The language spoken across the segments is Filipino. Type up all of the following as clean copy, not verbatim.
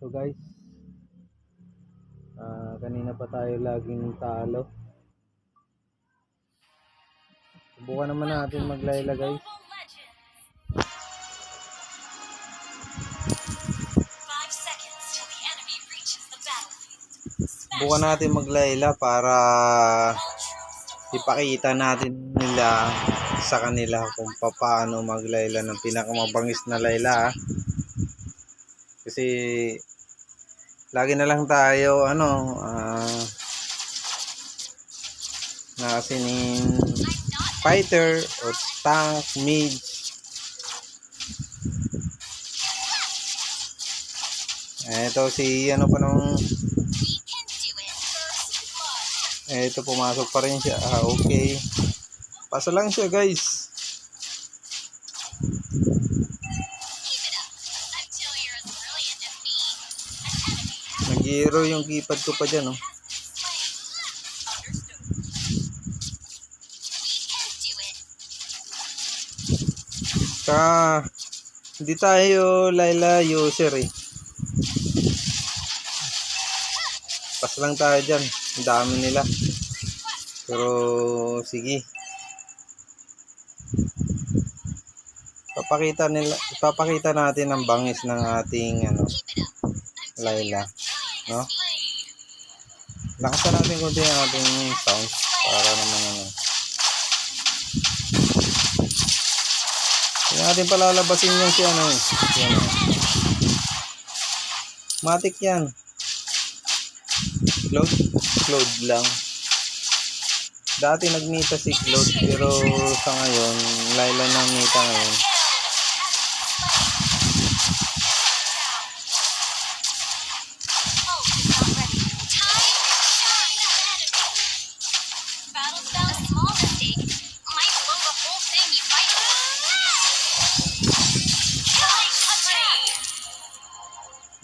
So guys, kanina pa tayo laging talo. Subukan naman natin maglayla guys. Subukan natin maglayla para ipakita natin nila sa kanila kung paano maglayla ng pinakamabangis na layla. Kasi lagi na lang tayo nakasinin fighter o tank, mage. Ito si pa nung ito pumasok pa rin siya. Okay. Pasa lang siya guys. Nag-hero yung keypad ko pa dyan, oh. Hindi tayo Layla user eh. Pas lang tayo dyan. Ang dami nila. Pero sige. Ipapakita natin ang bangis ng ating Layla, no? Lakasan natin konti ang ating sound para naman Hindi natin palalabasin yung si matik yan. Cloud lang. Dati nagmita si Cloud pero sa ngayon Layla na mita ngayon.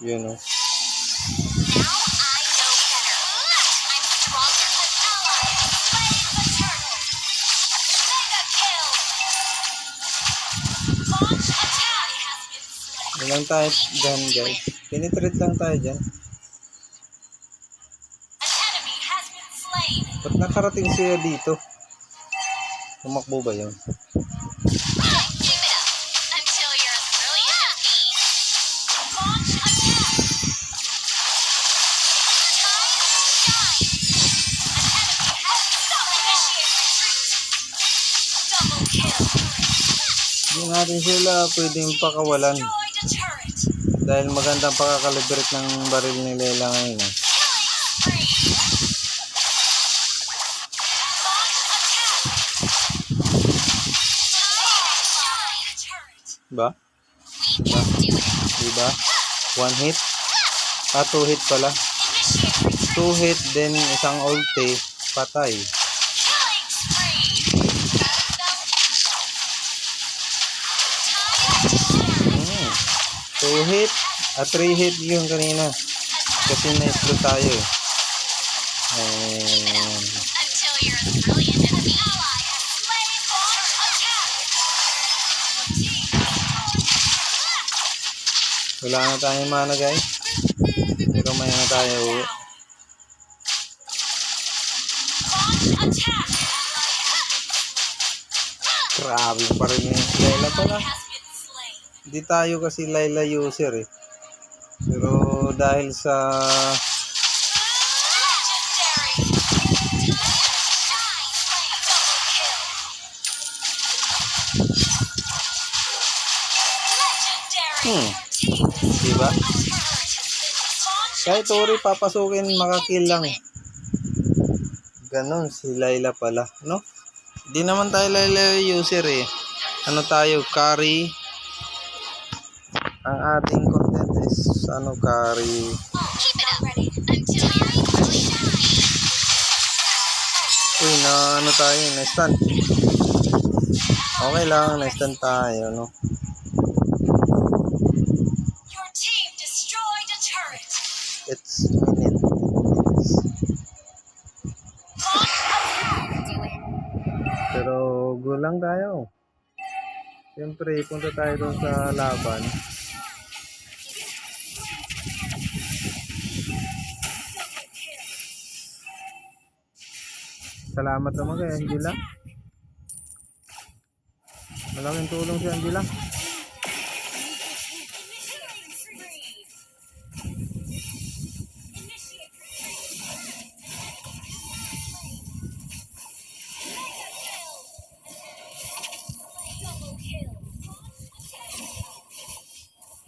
Yun o. Lang tayo dyan guys. Penetrate lang tayo dyan. Ba't nakarating siya dito? Tumakbo ba yun? Hindi natin sila pwedeng pakawalan. Dahil magandang pakakalibrate ng baril ni Layla ngayon. Diba? One hit? 2 hit pala. 2 hit then isang ulti, patay. Two hit, 3 hit yung kanina. Kasi na-slow tayo eh. Wala na tayong mana guys. Pero maya na tayo. Grabe pa rin yung Layla pala. Hindi tayo kasi Layla user eh. Pero dahil sa diba? Kahit Ori papasukin makakill lang. Ganon si Layla pala, no? Di naman tayo Layla user eh. Tayo carry. Ang ating content is carry. Uy, tayo, na-stun. Okay lang, na-stun tayo, no? It's minutes. Pero gulang tayo. Siyempre, punta tayo doon sa laban. Salamat naman kay Angela. Malaking tulong si Angela.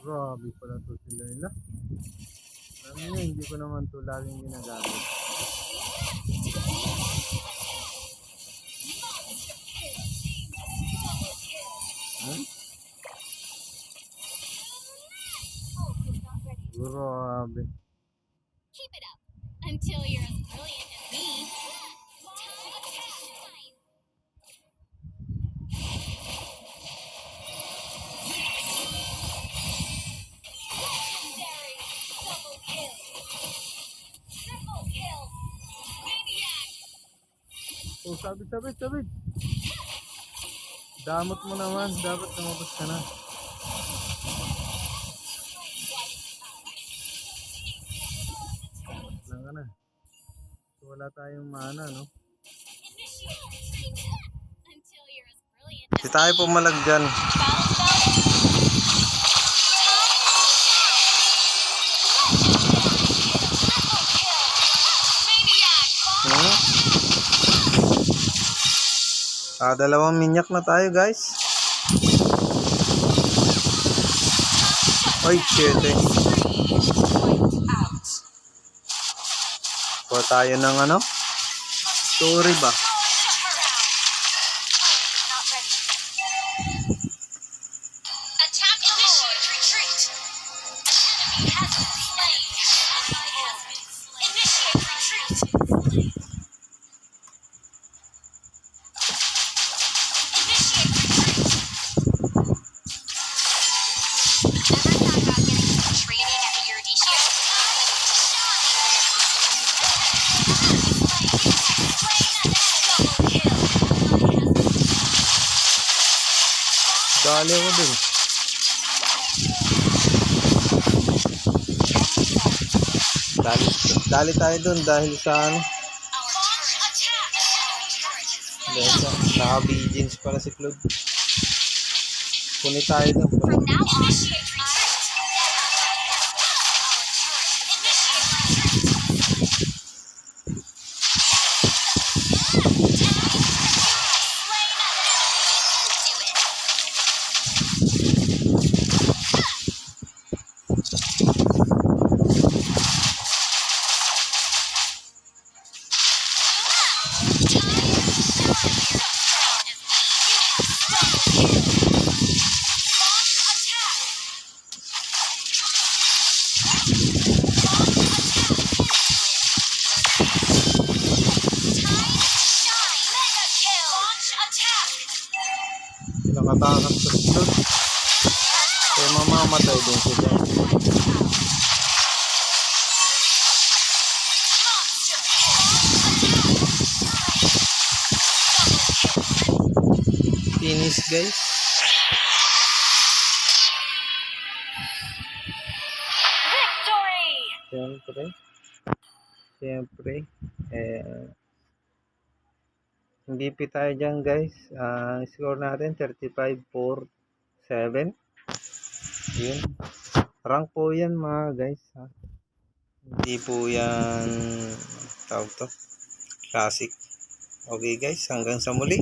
Grabe pala to si Layla. Alam niyo, hindi ko naman to laging ginagamit. Hmm? Grabe. Keep it up until you're as brilliant as me. Legendary double kill. Triple kill. Maniac. Oh, sabit. Damot mo naman. Dapat lumabas ka na. Lang ka na. So, wala tayong mana, no? Initiate retreat until you're as brilliant Hindi tayo pumalag dyan. Hmm? Dalawang minyak na tayo, guys. Ay, shit eh. Kuha tayo ng ano? Story ba? Attack initiate retreat. Enemy has been slain. Initiate retreat. Initiate retreat. Ever thought about getting some training at your DCO? Double kill. Dali ako dun. Dali tayo dun dahil sa ano. Dahil sa naka-vigilance pala si Claude. Punit tayo dun. From now on, initiate retreat. Initiate retreat. Nakatakas sa Claude. Kaya mamamatay din sila. Finish, guys. Victory! Siyempre, hindi pa tayo dyan, guys. Score natin 35-4-7. Yun. Rank po yan, mga guys. Ha? Hindi po yan tawag to. Classic. Okay, guys. Hanggang sa muli.